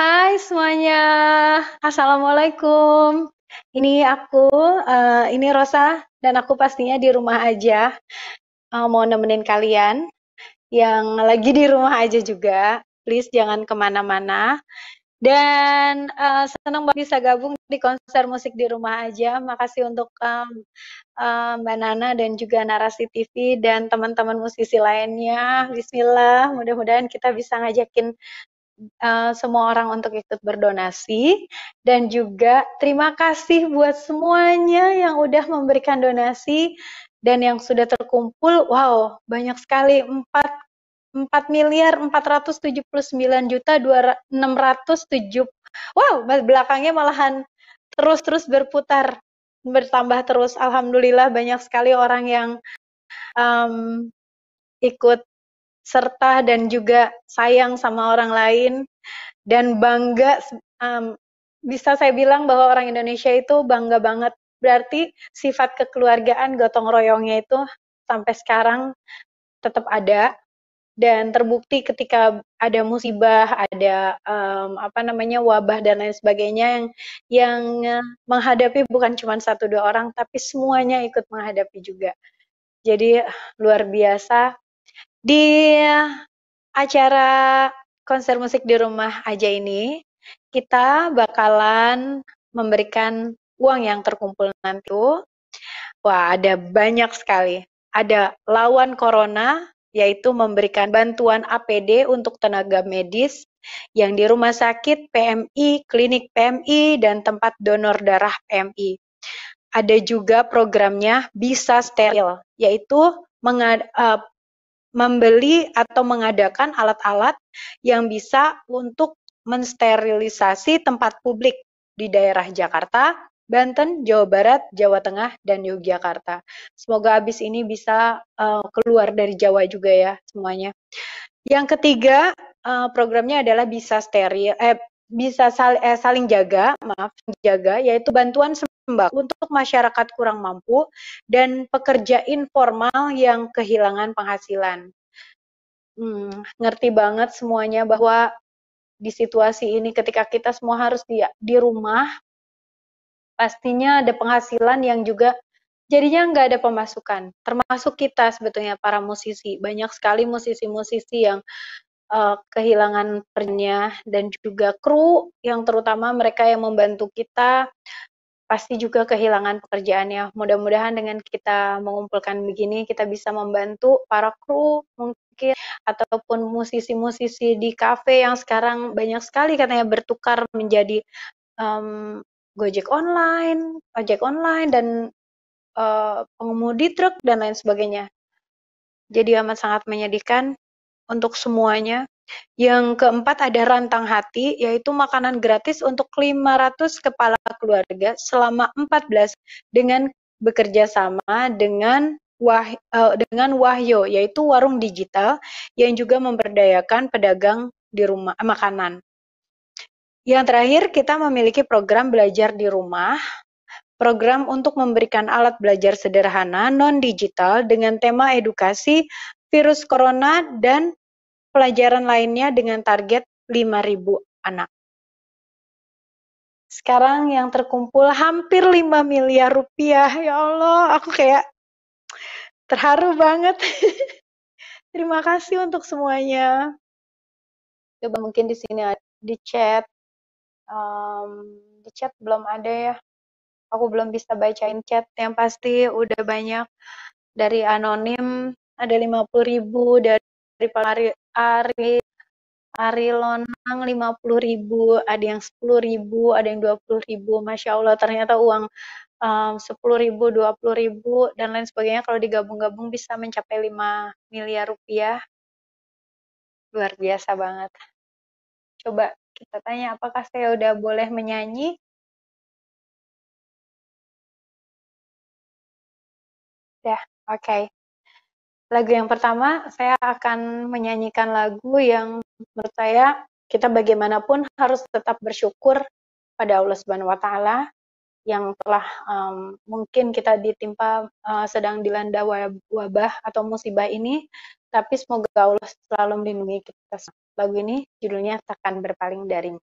Hai semuanya, Assalamualaikum. Ini Rosa, dan aku pastinya di rumah aja. Mau nemenin kalian yang lagi di rumah aja juga. Please jangan kemana-mana. Dan senang banget bisa gabung di konser musik di rumah aja. Makasih untuk Mbak Nana dan juga Narasi TV dan teman-teman musisi lainnya. Bismillah, mudah-mudahan kita bisa ngajakin semua orang untuk ikut berdonasi, dan juga terima kasih buat semuanya yang udah memberikan donasi dan yang sudah terkumpul. Wow, banyak sekali, 4.479.607. Wow, belakangnya malahan terus berputar, bertambah terus. Alhamdulillah banyak sekali orang yang um, ikut serta dan juga sayang sama orang lain, dan bangga. um, Bisa saya bilang bahwa orang Indonesia itu bangga banget. Berarti sifat kekeluargaan, gotong royongnya itu sampai sekarang tetap ada, dan terbukti ketika ada musibah, ada wabah dan lain sebagainya, yang menghadapi bukan cuma satu dua orang, tapi semuanya ikut menghadapi juga. Jadi luar biasa. Di acara konser musik di rumah aja ini, kita bakalan memberikan uang yang terkumpul nanti. Wah, ada banyak sekali. Ada lawan corona, yaitu memberikan bantuan APD untuk tenaga medis yang di rumah sakit PMI, klinik PMI, dan tempat donor darah PMI. Ada juga programnya Bisa Steril, yaitu membeli atau mengadakan alat-alat yang bisa untuk mensterilisasi tempat publik di daerah Jakarta, Banten, Jawa Barat, Jawa Tengah, dan Yogyakarta. Semoga habis ini bisa keluar dari Jawa juga ya semuanya. Yang ketiga, programnya adalah saling jaga, yaitu bantuan sembako untuk masyarakat kurang mampu dan pekerja informal yang kehilangan penghasilan. Ngerti banget semuanya bahwa di situasi ini ketika kita semua harus di rumah, pastinya ada penghasilan yang juga jadinya nggak ada pemasukan. Termasuk kita sebetulnya para musisi. Banyak sekali musisi-musisi yang kehilangan perannya, dan juga kru yang terutama mereka yang membantu kita pasti juga kehilangan pekerjaannya. Mudah-mudahan dengan kita mengumpulkan begini, kita bisa membantu para kru mungkin, ataupun musisi-musisi di kafe yang sekarang banyak sekali katanya bertukar menjadi Gojek online, ojek online, dan pengemudi truk, dan lain sebagainya. Jadi amat sangat menyedihkan untuk semuanya. Yang keempat ada Rantang Hati, yaitu makanan gratis untuk 500 kepala keluarga selama 14 dengan bekerja sama dengan Wahyo, yaitu warung digital yang juga memberdayakan pedagang di rumah makanan. Yang terakhir, kita memiliki program belajar di rumah, program untuk memberikan alat belajar sederhana non-digital dengan tema edukasi virus corona dan pelajaran lainnya dengan target 5.000 anak. Sekarang yang terkumpul hampir 5 miliar rupiah. Ya Allah, aku kayak terharu banget. Terima kasih untuk semuanya. Coba mungkin di sini di chat. Di chat belum ada ya. Aku belum bisa bacain chat. Yang pasti udah banyak. Dari anonim ada 50.000, dari Ari Lonang 50.000, ada yang 10.000, ada yang 20.000. Masya Allah, ternyata uang 10.000, 20.000, dan lain sebagainya kalau digabung-gabung bisa mencapai 5 miliar rupiah. Luar biasa banget. Coba kita tanya, apakah saya udah boleh menyanyi? Ya, oke. Lagu yang pertama, saya akan menyanyikan lagu yang menurut saya kita bagaimanapun harus tetap bersyukur pada Allah Subhanahu wa Ta'ala yang telah mungkin kita ditimpa sedang dilanda wabah atau musibah ini, tapi semoga Allah selalu melindungi kita. Lagu ini judulnya Takkan Berpaling Darimu.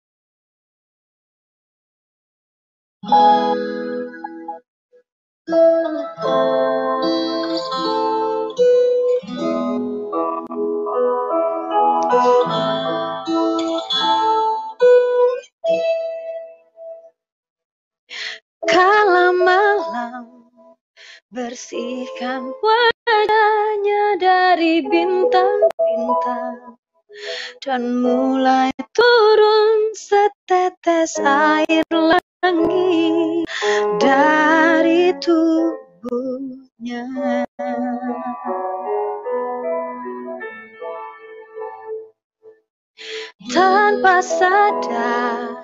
kala malam, bersihkan wajahnya dari bintang-bintang, dan mulai turun setetes air langit dari tubuhnya. Tanpa sadar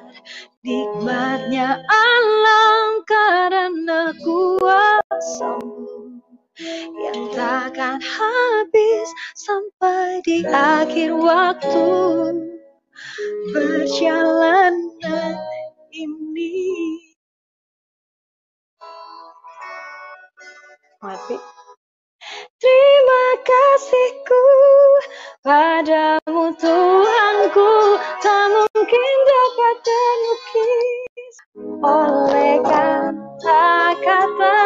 nikmatnya alam karena kuasamu yang takkan habis sampai di akhir waktu perjalanan ini. Mati. Terima kasihku padamu Tuhanku, tak mungkin dapat terlukis oleh kata-kata,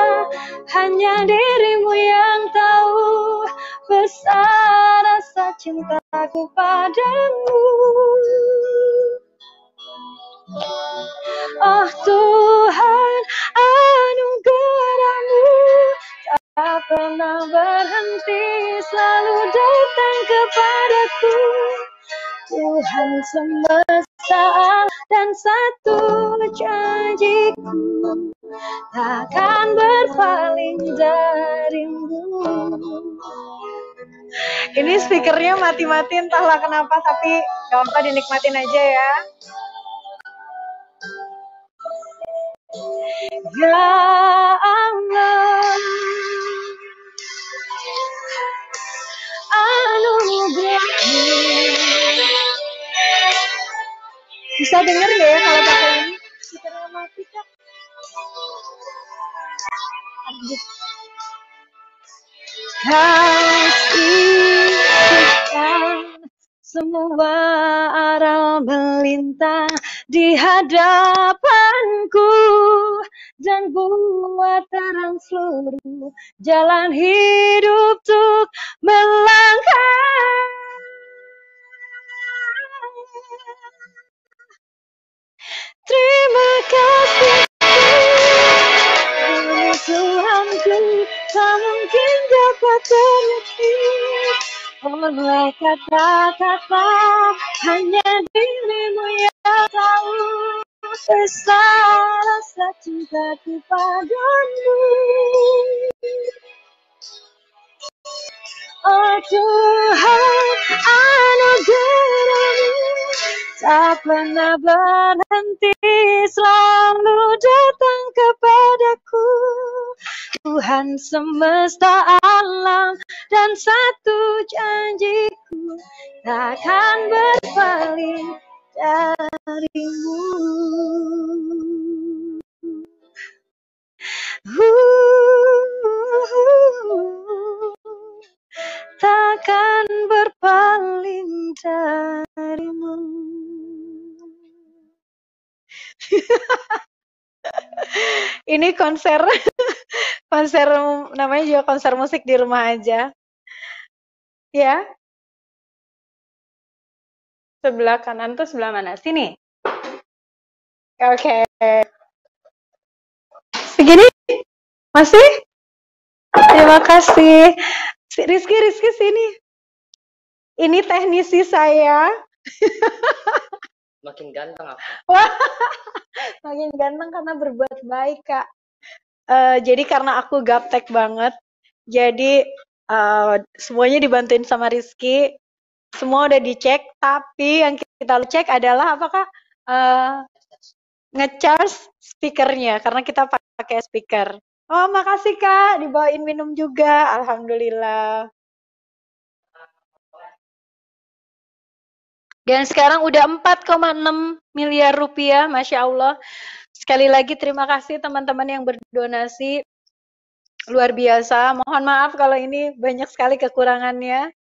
hanya dirimu yang tahu besar rasa cintaku padamu. Oh Tuhan, anugerahmu tak pernah berhenti, selalu datang kepadaku. Tuhan semesta dan satu janjiku, takkan berpaling darimu. Ini speakernya mati-mati entahlah kenapa, tapi gak apa-apa, dinikmatin aja ya. Ya Allah, anugerahmu. Bisa denger gak ya kalau pakai ini? Speakernya mati Kak. Kasihkan semua arah melintang di hadapanku, dan buat terang seluruh jalan hidup untuk melangkah. Terima kasih Tuhanku, tak mungkin dapat terlukis oleh kata-kata, hanya dirimu yang tahu besar rasa cintaku padamu. Oh Tuhan, anugerahmu tak pernah berhenti, selalu datang kepadaku. Tuhan semesta alam dan satu janjiku, takkan berpaling darimu. Takkan berpaling darimu. Ini konser namanya juga konser musik di rumah aja. Ya. Sebelah kanan tuh sebelah mana? Sini. Oke. Segini? Masih? Terima kasih. Rizky sini. Ini teknisi saya. Makin ganteng aku. Wah, makin ganteng karena berbuat baik, Kak. Jadi karena aku gaptek banget, jadi semuanya dibantuin sama Rizky. Semua udah dicek, tapi yang kita cek adalah apakah nge-charge speakernya, karena kita pakai speaker. Oh, makasih Kak, dibawain minum juga, alhamdulillah. Dan sekarang udah 4,6 miliar rupiah, Masya Allah. Sekali lagi terima kasih teman-teman yang berdonasi, luar biasa. Mohon maaf kalau ini banyak sekali kekurangannya,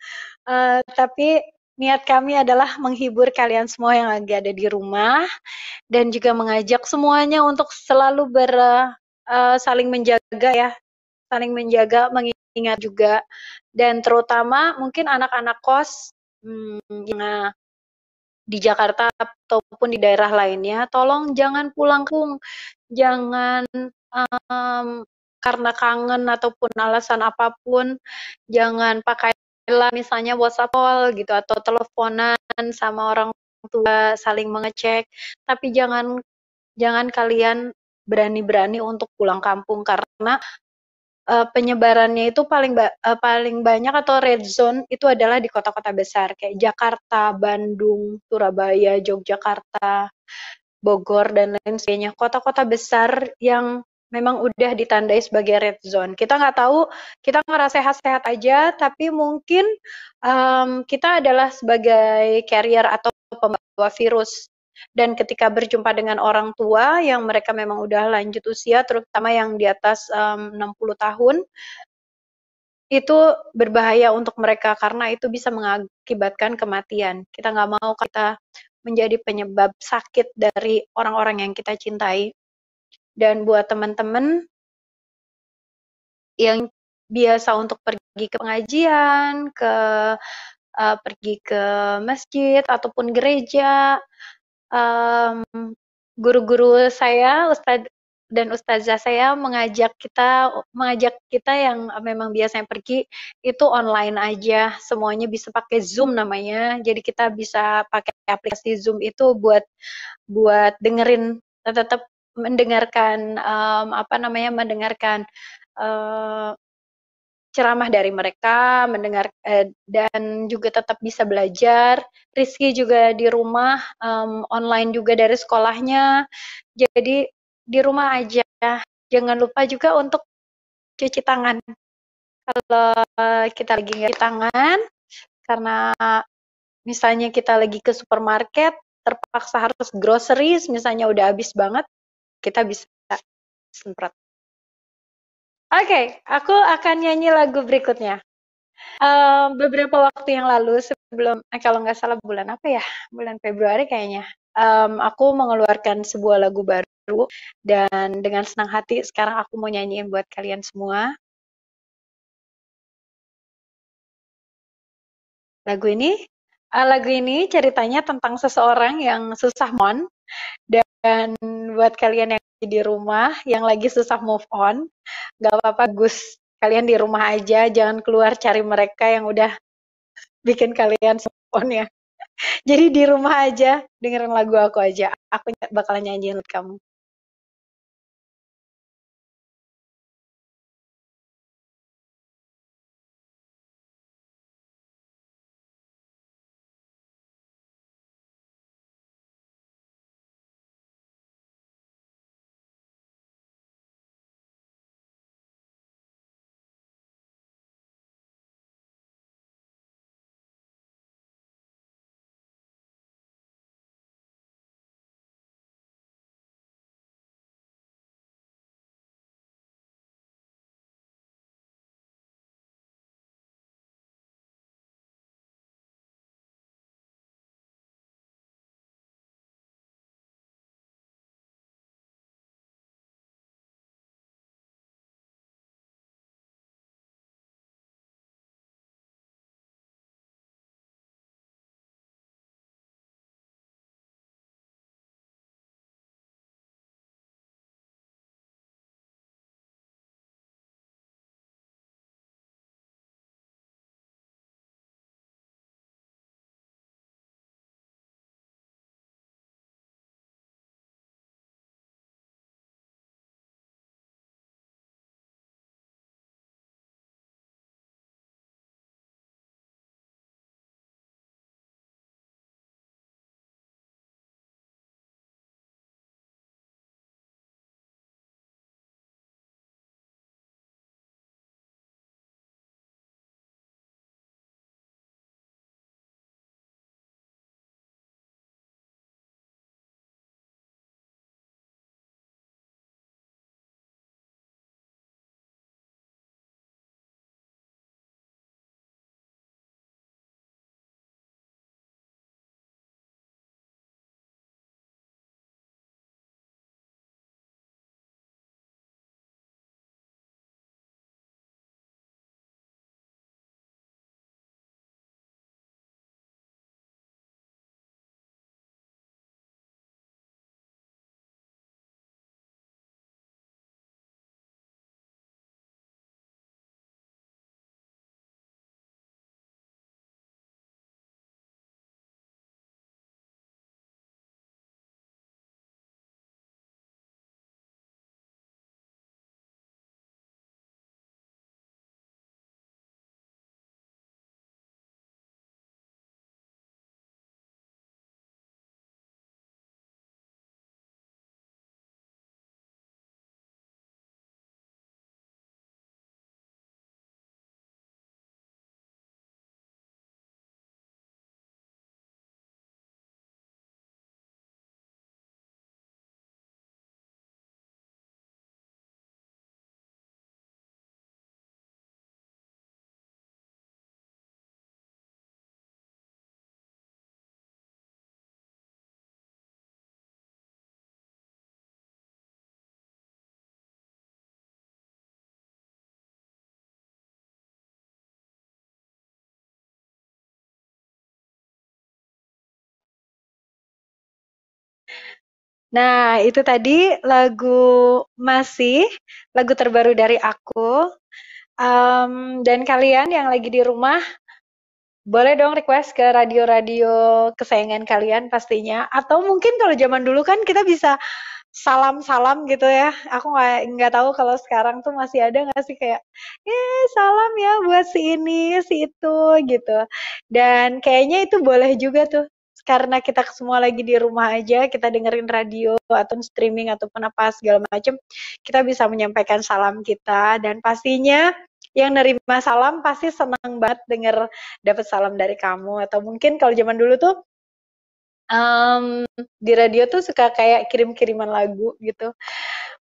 tapi niat kami adalah menghibur kalian semua yang lagi ada di rumah, dan juga mengajak semuanya untuk selalu saling menjaga ya, saling menjaga, mengingat juga, dan terutama mungkin anak-anak kos yang di Jakarta ataupun di daerah lainnya, tolong jangan pulang kampung, jangan karena kangen ataupun alasan apapun, jangan pakailah misalnya WhatsApp call gitu atau teleponan sama orang tua saling mengecek, tapi jangan jangan kalian berani-berani untuk pulang kampung karena penyebarannya itu paling banyak atau red zone itu adalah di kota-kota besar kayak Jakarta, Bandung, Surabaya, Yogyakarta, Bogor dan lain sebagainya. Kota-kota besar yang memang udah ditandai sebagai red zone. Kita nggak tahu, kita ngerasa sehat-sehat aja, tapi mungkin kita adalah sebagai carrier atau pembawa virus. Dan ketika berjumpa dengan orang tua yang mereka memang udah lanjut usia, terutama yang di atas 60 tahun, itu berbahaya untuk mereka karena itu bisa mengakibatkan kematian. Kita nggak mau kita menjadi penyebab sakit dari orang-orang yang kita cintai. Dan buat teman-teman yang biasa untuk pergi ke pengajian, pergi ke masjid ataupun gereja, guru-guru saya, ustadz dan ustazah saya mengajak kita yang memang biasanya pergi itu online aja, semuanya bisa pakai Zoom namanya. Jadi kita bisa pakai aplikasi Zoom itu buat buat dengerin tetap mendengarkan mendengarkan uh, ceramah dari mereka, dan juga tetap bisa belajar. Rizky juga di rumah, online juga dari sekolahnya. Jadi di rumah aja. Jangan lupa juga untuk cuci tangan. Kalau kita lagi nggak cuci tangan, karena misalnya kita lagi ke supermarket, terpaksa harus groceries, misalnya udah habis banget, kita bisa semprot. Oke, aku akan nyanyi lagu berikutnya. Beberapa waktu yang lalu sebelum kalau nggak salah bulan apa ya? Bulan Februari kayaknya. Aku mengeluarkan sebuah lagu baru dan dengan senang hati sekarang aku mau nyanyiin buat kalian semua. Lagu ini ceritanya tentang seseorang yang susah move on, dan buat kalian yang di rumah yang lagi susah move on, nggak apa-apa Gus. Kalian di rumah aja, jangan keluar cari mereka yang udah bikin kalian move on ya. Jadi di rumah aja, dengerin lagu aku aja. Aku bakal nyanyiin buat kamu. Nah, itu tadi lagu terbaru dari aku. Dan kalian yang lagi di rumah, boleh dong request ke radio-radio kesayangan kalian pastinya. Atau mungkin kalau zaman dulu kan kita bisa salam-salam gitu ya. Aku nggak tahu kalau sekarang tuh masih ada nggak sih kayak, salam ya buat si ini, si itu gitu. Dan kayaknya itu boleh juga tuh. Karena kita semua lagi di rumah aja, kita dengerin radio atau streaming ataupun apa segala macam, kita bisa menyampaikan salam kita dan pastinya yang nerima salam pasti senang banget denger dapat salam dari kamu. Atau mungkin kalau zaman dulu tuh di radio tuh suka kayak kirim-kiriman lagu gitu.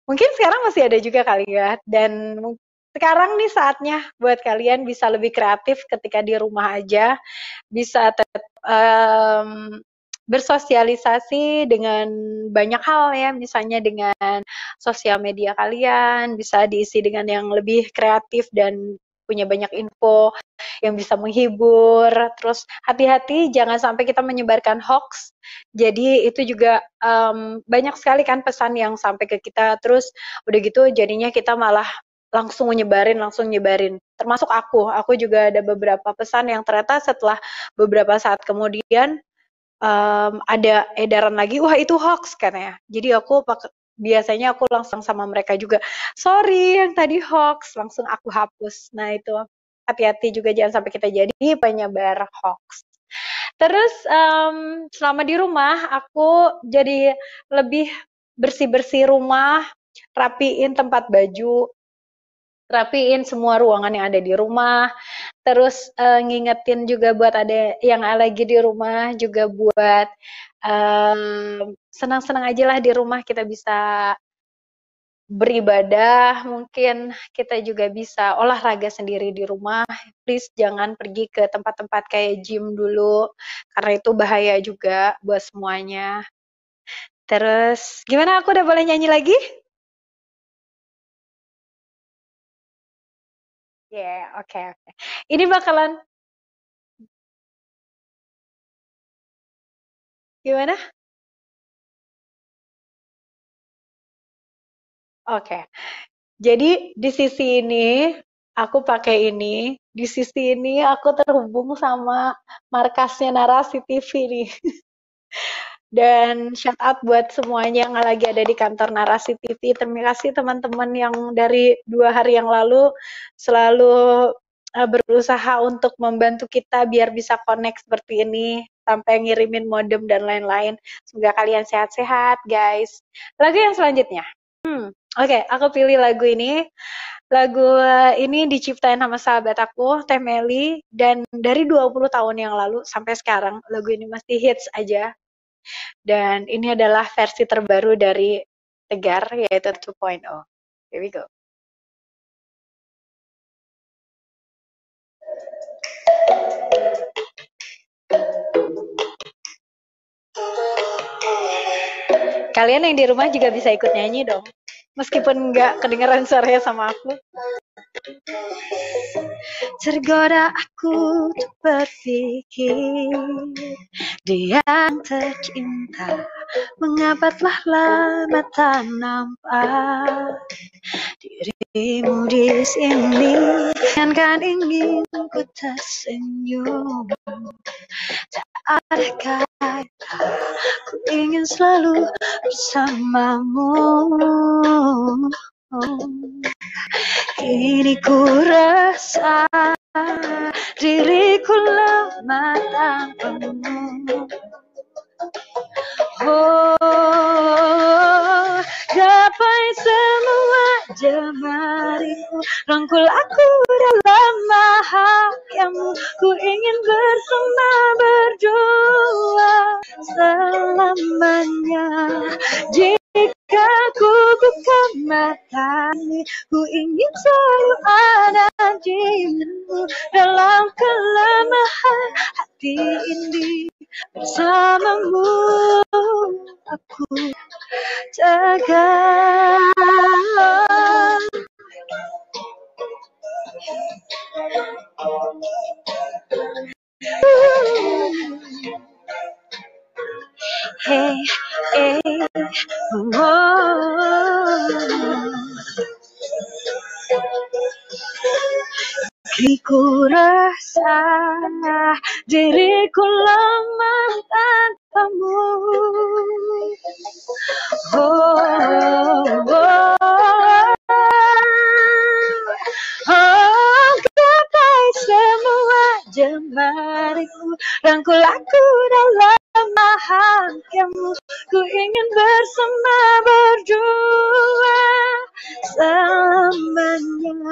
Mungkin sekarang masih ada juga kali ya. Dan sekarang nih saatnya buat kalian bisa lebih kreatif ketika di rumah aja, bisa tetap bersosialisasi dengan banyak hal ya, misalnya dengan sosial media kalian, bisa diisi dengan yang lebih kreatif dan punya banyak info yang bisa menghibur. Terus hati-hati jangan sampai kita menyebarkan hoax. Jadi itu juga banyak sekali kan pesan yang sampai ke kita. Terus udah gitu jadinya kita malah langsung nyebarin. Termasuk aku juga ada beberapa pesan yang ternyata setelah beberapa saat kemudian ada edaran lagi, wah itu hoax katanya. Jadi biasanya aku langsung sama mereka juga, sorry yang tadi hoax, langsung aku hapus. Nah itu hati-hati juga jangan sampai kita jadi penyebar hoax. Terus selama di rumah aku jadi lebih bersih-bersih rumah, rapiin tempat baju, rapiin semua ruangan yang ada di rumah, terus ngingetin juga buat ada yang lagi di rumah juga buat senang-senang aja lah di rumah kita bisa beribadah, mungkin kita juga bisa olahraga sendiri di rumah. Please jangan pergi ke tempat-tempat kayak gym dulu, karena itu bahaya juga buat semuanya. Terus, gimana aku udah boleh nyanyi lagi? Ya, yeah, oke. Ini bakalan, gimana? Oke. Jadi di sisi ini aku pakai ini, di sisi ini aku terhubung sama markasnya Narasi TV nih. Dan shout out buat semuanya yang lagi ada di kantor Narasi TV. Terima kasih teman-teman yang dari 2 hari yang lalu selalu berusaha untuk membantu kita biar bisa connect seperti ini sampai ngirimin modem dan lain-lain. Semoga kalian sehat-sehat, guys. Lagu yang selanjutnya. Oke, aku pilih lagu ini. Lagu ini diciptain sama sahabat aku, Teh Meli, dan dari 20 tahun yang lalu sampai sekarang lagu ini masih hits aja. Dan ini adalah versi terbaru dari Tegar, yaitu 2.0. Here we go. Kalian yang di rumah juga bisa ikut nyanyi dong. Meskipun nggak kedengeran suaranya sama aku. Tergoda aku untuk berpikir dia yang tercinta, mengapa telah lama tak nampak dirimu di sini, kan ingin ku tersenyum, tak ada kata, ku ingin selalu bersamamu. Kini ku rasa diriku lemah tanpamu. Oh, gapai semua jemariku, rangkul aku dalam bahagiamu. Ku ingin bersama berdua selamanya. Jika ku buka mata ini, ku ingin selalu ada dirimu dalam kelemahan hati ini. Bersamamu aku tegar. Hey, hey, Ku rasa diriku lemah tanpamu. Gapai semua jemariku, rangkul aku dalam bahagiamu. Ku ingin bersama berdua selamanya.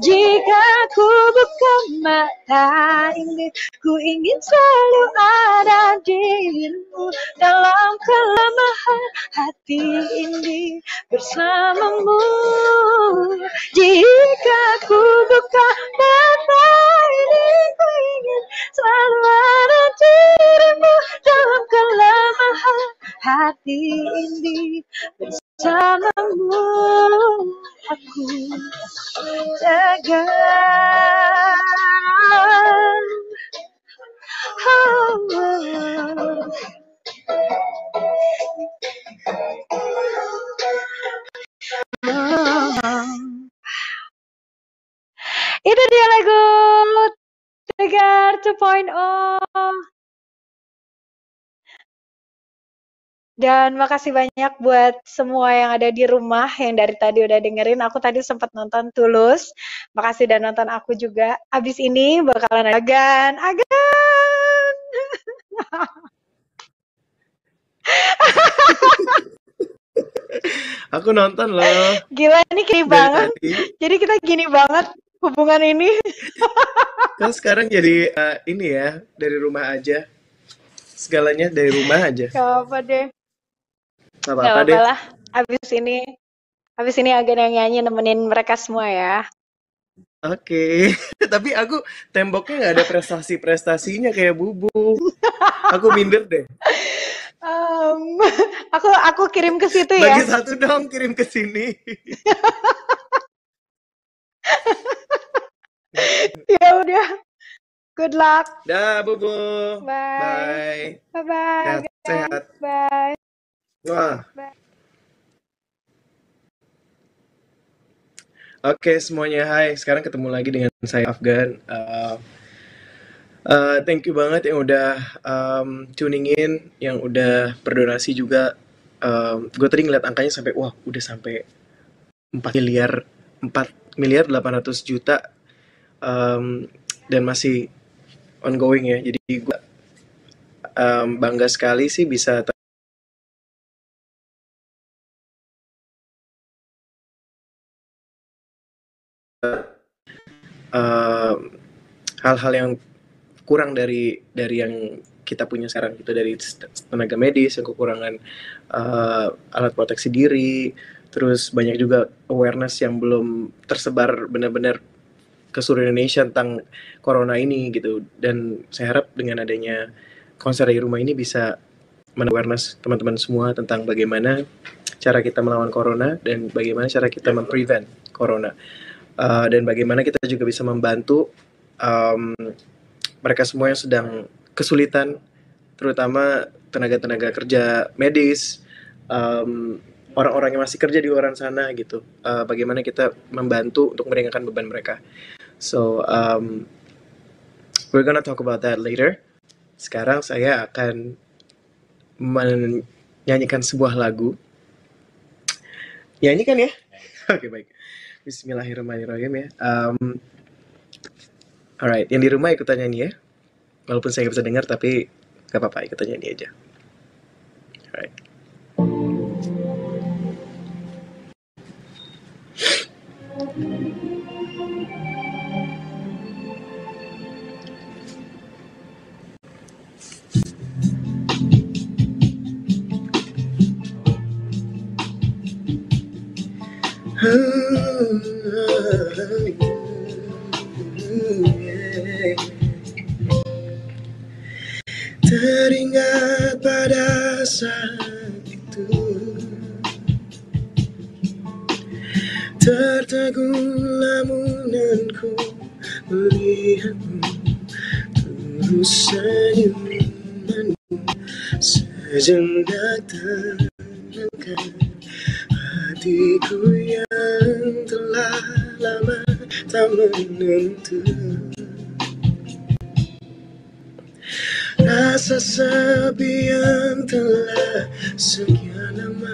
Jika ku buka mata ini, ku ingin selalu ada dirimu dalam kelemahan hati ini bersamamu. Jika ku buka mata ini, ku ingin selalu ada dirimu dalam kelemahan hati ini bersamamu. Aku jaga. Itu dia lagu Tegar 2.0. Dan makasih banyak buat semua yang ada di rumah yang dari tadi udah dengerin. Aku tadi sempat nonton Tulus. Makasih udah nonton aku juga. Abis ini bakalan ada Agan. Aku nonton loh. Gila, ini gini banget. Jadi kita gini banget hubungan ini. Kan sekarang jadi ini ya, dari rumah aja. Segalanya dari rumah aja. Gak apa deh. Gak apa-apa deh. Lah. Abis ini Agan yang nyanyi nemenin mereka semua ya. Oke. Tapi aku temboknya gak ada prestasi-prestasinya kayak Bubu. Aku minder deh. Aku kirim ke situ ya. Bagi satu dong, kirim ke sini. Ya udah. Good luck. Dah, Bubu. Bye. Bye. Bye. Sehat. Bye. Wah. Bye. Oke, semuanya hai. Sekarang ketemu lagi dengan saya Afgan. Thank you banget yang udah tuning in, yang udah berdonasi juga. Gue tadi ngeliat angkanya sampai wah, udah sampai 4 miliar 800 juta dan masih ongoing ya. Jadi gue bangga sekali sih bisa hal-hal yang kurang dari yang kita punya sekarang, gitu, dari tenaga medis yang kekurangan alat proteksi diri, terus banyak juga awareness yang belum tersebar benar-benar ke seluruh Indonesia tentang corona ini gitu. Dan saya harap dengan adanya konser dari rumah ini bisa awareness teman-teman semua tentang bagaimana cara kita melawan corona dan bagaimana cara kita memprevent corona, dan bagaimana kita juga bisa membantu mereka semua yang sedang kesulitan, terutama tenaga-tenaga kerja medis, orang-orang yang masih kerja di luar sana gitu. Bagaimana kita membantu untuk meringankan beban mereka. So we're gonna talk about that later. Sekarang saya akan menyanyikan sebuah lagu. Nyanyikan ya? Oke, baik. Bismillahirrahmanirrahim ya. Alright, yang di rumah ikutan nyanyi ya. Walaupun saya nggak bisa dengar, tapi gak apa-apa, ikutan nyanyi aja. Alright. Teringat pada saat itu, tertegun lamunanku melihatmu, terus senyumanmu sejenak tenangkan hatiku yang telah lama tak menentu. Rasa sepi yang telah sekian lama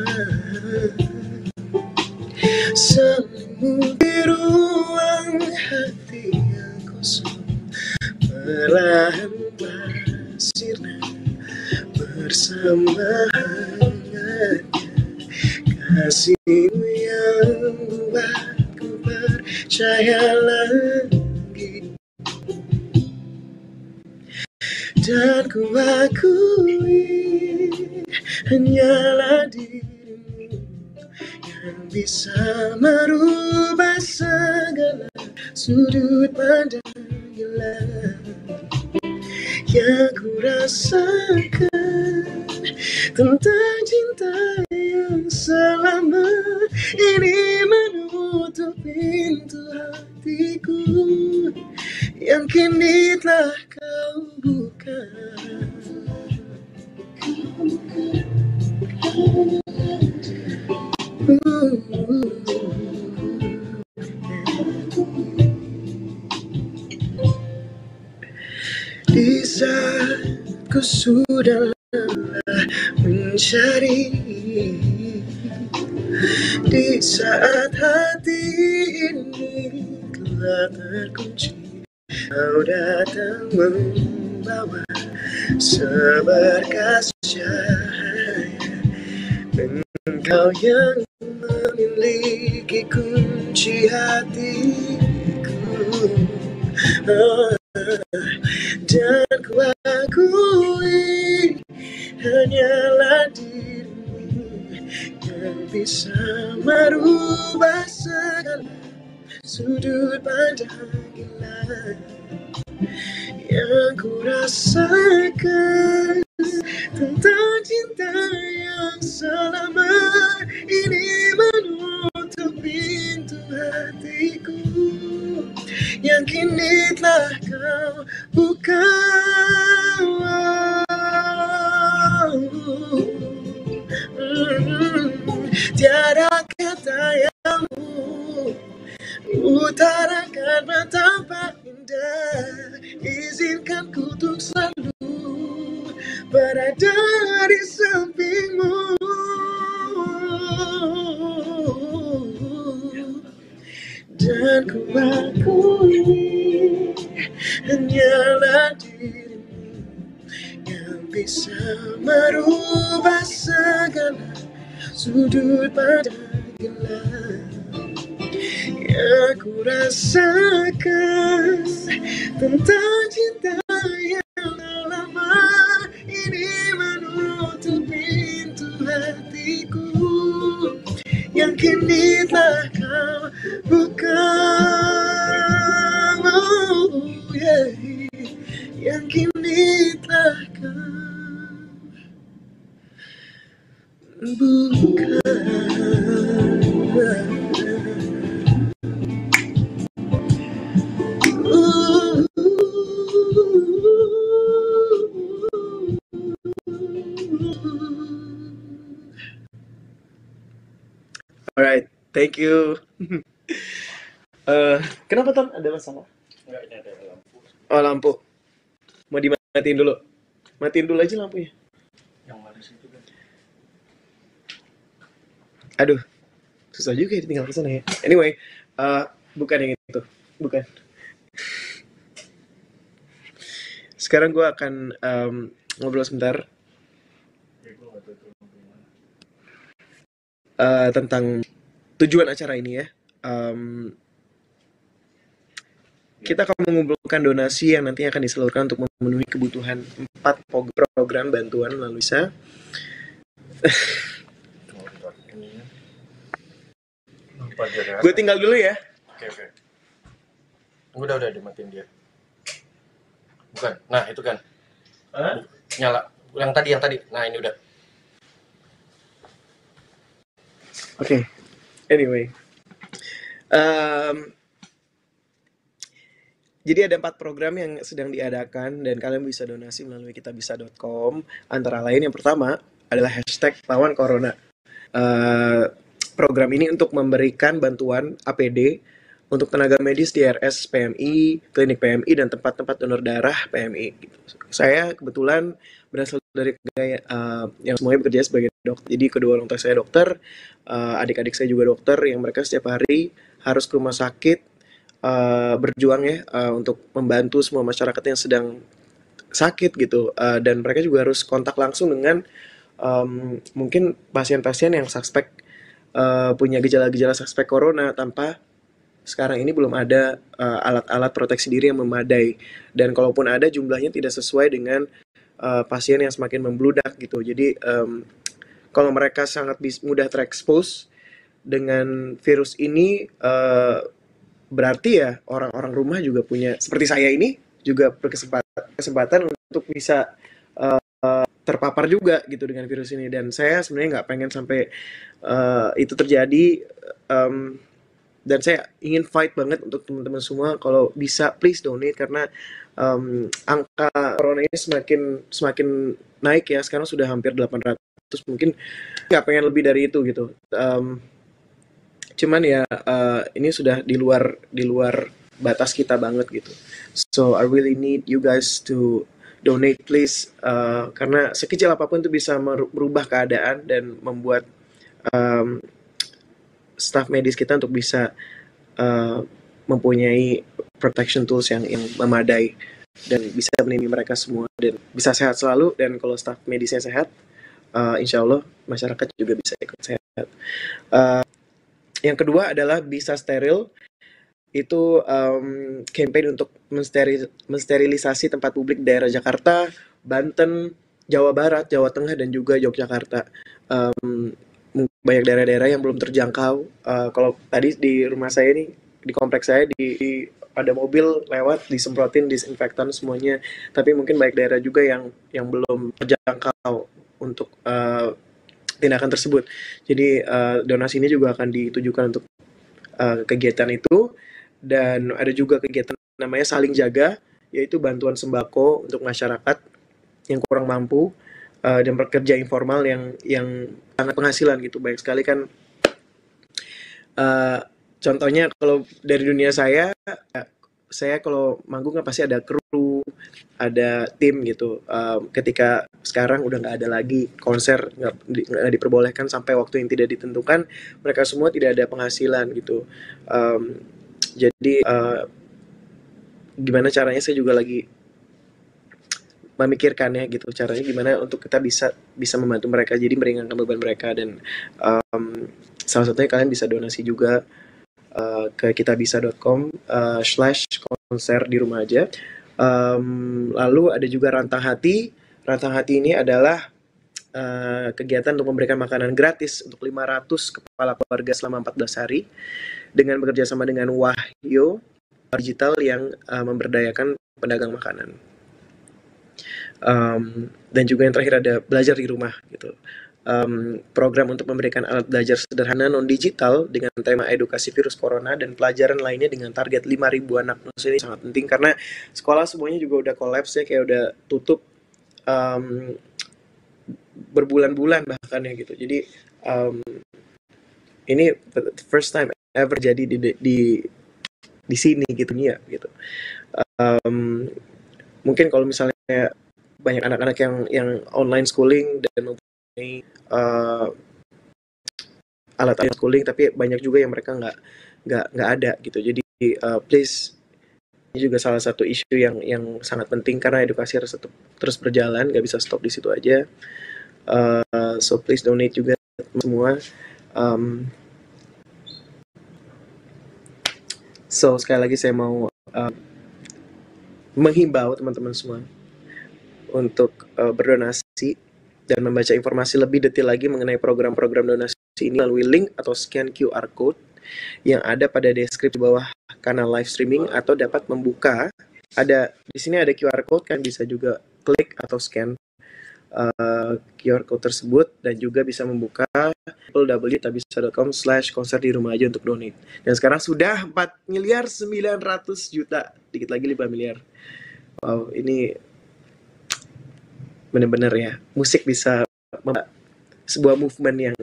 selimuti ruang hati yang kosong, perlahan bersirna bersama hangatnya kasihmu yang membuatku percaya lagi. Dan ku akui hanyalah dirimu yang bisa merubah segala sudut pandang hilang yang ku rasakan tentang cinta yang selama ini menutup pintu hatiku yang kini telah kau buka. Di saat ku sudah lelah mencari, di saat hati ini telah terkunci, kau datang membawa seberkas cahaya. Engkau yang memiliki kunci hatiku, dan ku akui hanyalah dirimu yang bisa merubah segala sudut pandang hilang yang ku rasakan tentang cinta yang selama ini menutup pintu hatiku yang kini telah kau buka. Tiada kata yang utarakan betapa indah, izinkan ku untuk selalu berada di sampingmu. Dan ku akui hanyalah dirimu yang bisa merubah segala sudut pandang hilang yang ku rasakan tentang cinta yang lama ini menutup pintu hatiku yang kini telah kau buka. Yang kini telah kau buka. Alright, thank you. Kenapa Ton? Ada masalah? Enggak, ini ada lampu. Oh, lampu. Mau dimatiin dulu? Matiin dulu aja lampunya. Yang mana sih itu kan? Aduh, susah juga ya tinggal kesana ya. Anyway, bukan yang itu. Bukan. Sekarang gue akan ngobrol sebentar Ya, gue nggak tahu itu lampu yang mana. tentang tujuan acara ini ya. Kita akan mengumpulkan donasi yang nantinya akan disalurkan untuk memenuhi kebutuhan 4 program bantuan melalui bisa. Gue tinggal dulu ya. Oke. Udah dimatiin dia. Bukan. Nah, itu kan. Nyala. Yang tadi. Nah, ini udah. Oke. Anyway. Jadi ada 4 program yang sedang diadakan dan kalian bisa donasi melalui kitabisa.com. Antara lain yang pertama adalah #lawan corona. Program ini untuk memberikan bantuan APD untuk tenaga medis di RS PMI, klinik PMI, dan tempat-tempat donor darah PMI. Gitu. Saya kebetulan berasal dari keluarga yang semuanya bekerja sebagai dokter. Jadi kedua orang tua saya dokter, adik-adik saya juga dokter, yang mereka setiap hari harus ke rumah sakit berjuang ya untuk membantu semua masyarakat yang sedang sakit gitu. Dan mereka juga harus kontak langsung dengan mungkin pasien-pasien yang suspek punya gejala-gejala suspek corona tanpa sekarang ini belum ada alat-alat proteksi diri yang memadai, dan kalaupun ada jumlahnya tidak sesuai dengan pasien yang semakin membludak gitu. Jadi kalau mereka sangat mudah terekspos dengan virus ini, berarti ya orang-orang rumah juga punya, seperti saya ini juga berkesempatan untuk bisa terpapar juga gitu dengan virus ini. Dan saya sebenarnya nggak pengen sampai itu terjadi. Dan saya ingin fight banget untuk teman-teman semua, kalau bisa please donate, karena angka corona ini semakin naik ya. Sekarang sudah hampir 800, mungkin nggak pengen lebih dari itu gitu. Cuman ya ini sudah di luar batas kita banget gitu. So I really need you guys to donate please, karena sekecil apapun itu bisa merubah keadaan dan membuat staff medis kita untuk bisa mempunyai protection tools yang memadai dan bisa melindungi mereka semua dan bisa sehat selalu. Dan kalau staff medisnya sehat, insya Allah masyarakat juga bisa ikut sehat. Yang kedua adalah Bisa Steril. Itu campaign untuk mensterilisasi tempat publik daerah Jakarta, Banten, Jawa Barat, Jawa Tengah, dan juga Yogyakarta. Banyak daerah-daerah yang belum terjangkau. Kalau tadi di rumah saya nih, di kompleks saya, ada mobil lewat disemprotin disinfektan semuanya. Tapi mungkin banyak daerah juga yang belum terjangkau untuk tindakan tersebut. Jadi donasi ini juga akan ditujukan untuk kegiatan itu. Dan ada juga kegiatan namanya Saling Jaga, yaitu bantuan sembako untuk masyarakat yang kurang mampu dan pekerja informal yang sangat penghasilan gitu. Banyak sekali kan contohnya kalau dari dunia saya kalau manggung kan pasti ada kru, ada tim gitu. Ketika sekarang udah nggak ada lagi konser, nggak diperbolehkan sampai waktu yang tidak ditentukan, mereka semua tidak ada penghasilan gitu. Jadi gimana caranya, saya juga lagi memikirkannya gitu, caranya gimana untuk kita bisa membantu mereka, jadi meringankan beban mereka. Dan salah satunya kalian bisa donasi juga ke kitabisa.com/konser di rumah aja. Lalu ada juga Rantang Hati. Rantang Hati ini adalah kegiatan untuk memberikan makanan gratis untuk 500 kepala keluarga selama 14 hari dengan bekerjasama dengan Wahyo Digital yang memberdayakan pedagang makanan. Dan juga yang terakhir ada Belajar di Rumah gitu. Program untuk memberikan alat belajar sederhana non-digital dengan tema edukasi virus corona dan pelajaran lainnya dengan target 5.000 anak. Ini sangat penting karena sekolah semuanya juga udah kolaps ya, kayak udah tutup berbulan-bulan bahkan ya gitu. Jadi ini the first time ever jadi di sini gitu nih ya gitu. Mungkin kalau misalnya banyak anak-anak yang online schooling dan mempunyai alat-alat schooling, tapi banyak juga yang mereka nggak ada gitu. Jadi please, ini juga salah satu isu yang sangat penting karena edukasi harus terus berjalan, nggak bisa stop di situ aja. So please donate juga semua. So sekali lagi saya mau menghimbau teman-teman semua untuk berdonasi dan membaca informasi lebih detail lagi mengenai program-program donasi ini melalui link atau scan QR code yang ada pada deskripsi bawah kanal live streaming, atau dapat membuka di sini ada QR code, kan bisa juga klik atau scan QR code tersebut, dan juga bisa membuka www.kitabisa.com/konser di rumah aja untuk donate. Dan sekarang sudah 4.900.000.000, dikit lagi 5 miliar. Wow, ini benar-benar ya, musik bisa sebuah movement yang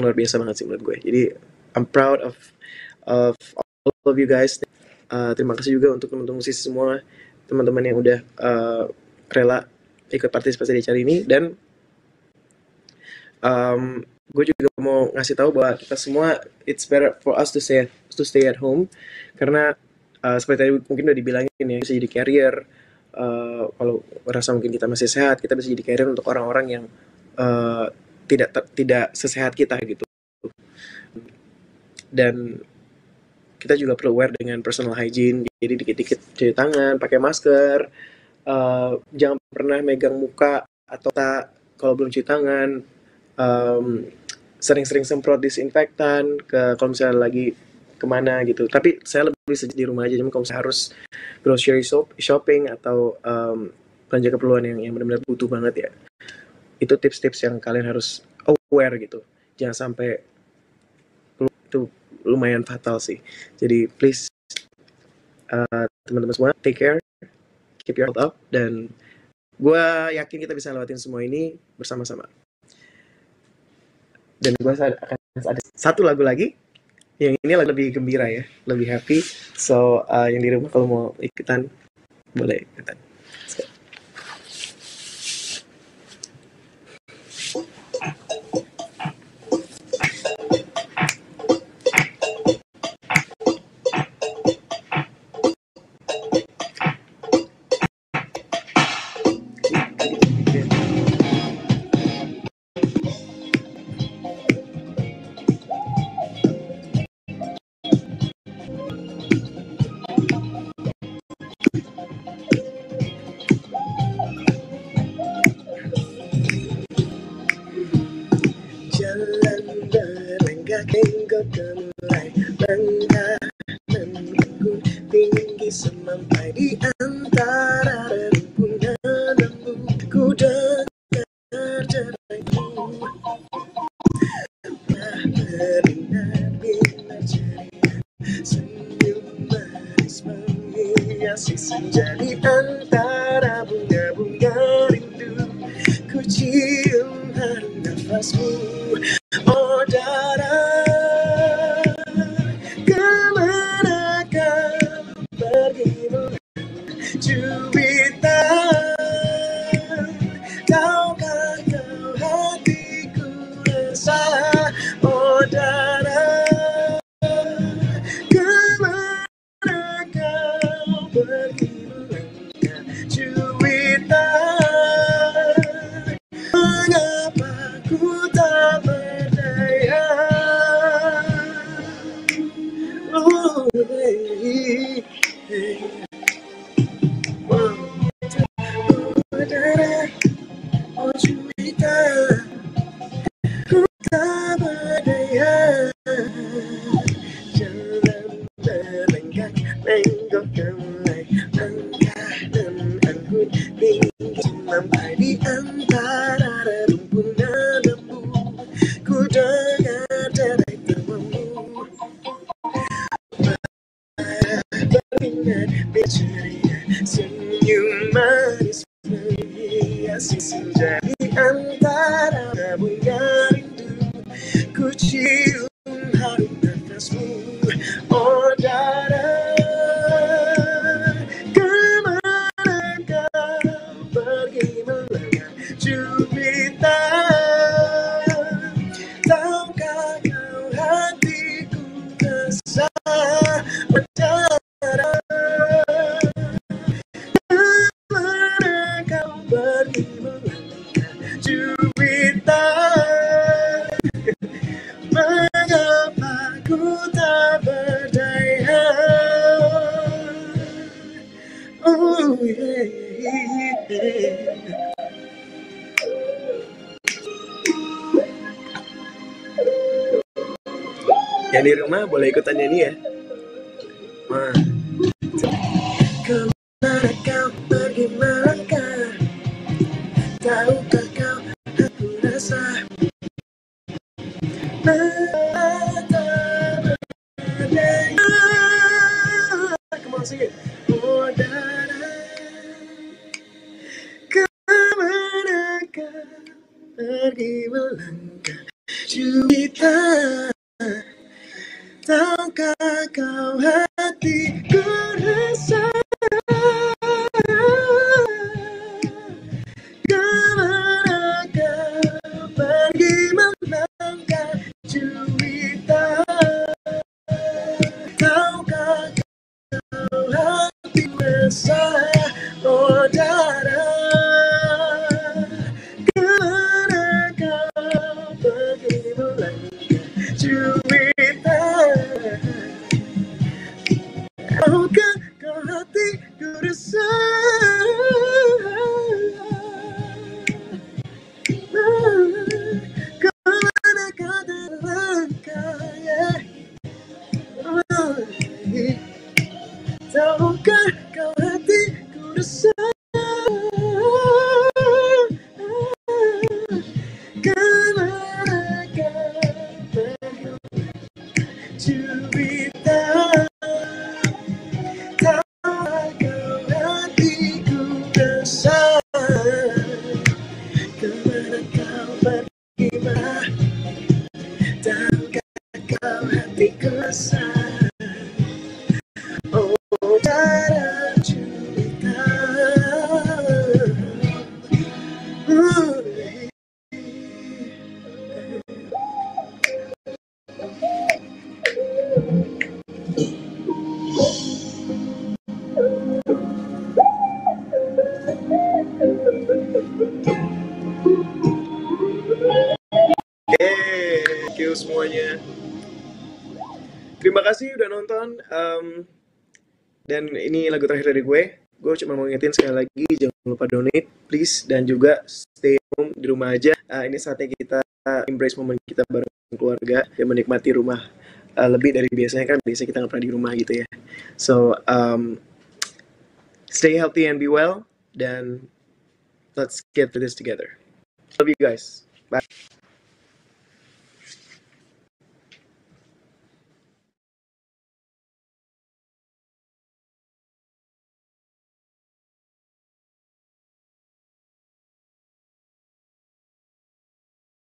luar biasa banget sih menurut gue. Jadi I'm proud of of all of you guys. Terima kasih juga untuk teman-teman musisi semua, teman-teman yang udah rela ikut partisipasi di acara ini. Dan gue juga mau ngasih tahu bahwa kita semua, it's better for us to stay at home, karena seperti tadi mungkin udah dibilangin ya, bisa jadi carrier. Kalau rasa mungkin kita masih sehat, kita bisa jadi carrier untuk orang-orang yang tidak sesehat kita gitu. Dan kita juga perlu aware dengan personal hygiene, jadi dikit-dikit cuci tangan, pakai masker, jangan pernah megang muka atau tak kalau belum cuci tangan, sering-sering semprot disinfektan kalau misalnya lagi kemana gitu. Tapi saya lebih di rumah aja, cuma kalau misalnya harus grocery shopping atau belanja keperluan yang benar-benar butuh banget ya, itu tips-tips yang kalian harus aware gitu. Jangan sampai itu lumayan fatal sih. Jadi please teman-teman semua, take care, keep your health up, dan gue yakin kita bisa lewatin semua ini bersama-sama. Dan gue akan ada satu lagu lagi, yang ini lebih gembira ya, lebih happy. So yang di rumah kalau mau ikutan boleh ikutan. Jalan berlenggak-lenggok mulai langkah menunggu tinggi sampai di antara rumpunan lembu. Ku dengar deraimu berbinar-binar ceria, senyum manis menghiasi senja di antara bunga-bunga rindu. Ku cium harum nafasmu, oh darah, kemana kau pergi Juwita? Tahukah kau hatiku resah, oh darah, kemana kau pergi melangkah Juwita? Mengapa ku tak berdaya? Oh, hey, hey. Oh, darah, oh Juwita, ku tak berdaya. Jalan berlenggak-lenggok mulai langkah dan anggun tinggi sampai di antara rumpunan lembu. Ku dengar derai tawamu berbinar berceria, senyum manis menghiasi senja di antara bunga rindu. Ku cium harum nafasmu, oh darah, kemana kau pergi melangkah Juwita? Tahukah kau hatiku resah, oh darah, kemana kau pergi melangkah Juwita? Mengapa ku tak berdaya? Oh yeah. Yang di rumah boleh ikutan nyanyi ya. Kemana kau pergi melangkah? Tahukah kau aku rasa mata berdaya? Come on, sing it. Oh darah, kemana kau pergi melangkah Juwita? Tahukah Tahukah kau hatiku rasa kemana kau pergi melangkah juwita. Tahukah kau hati rasa oh darah kemana kau pergi melangkah juwita. Tahukah kau hatiku rasa kemana kau terlangkah, yeah. Tahukah kau hatiku rasa kemana kau pergi juwita. Tahukah kau hatiku rasa kemana kau pergi marah. Tahukah kau hatiku rasa oh darah juwita. Thank you semuanya. Terima kasih udah nonton. Dan ini lagu terakhir dari gue. Gue cuma mau ngingetin sekali lagi, jangan lupa donate, please. Dan juga stay home, di rumah aja. Ini saatnya kita embrace momen kita bareng keluarga, dan menikmati rumah lebih dari biasanya, kan biasanya kita nggak pernah di rumah gitu ya. So, stay healthy and be well. Dan let's get through this together. Love you guys. Bye.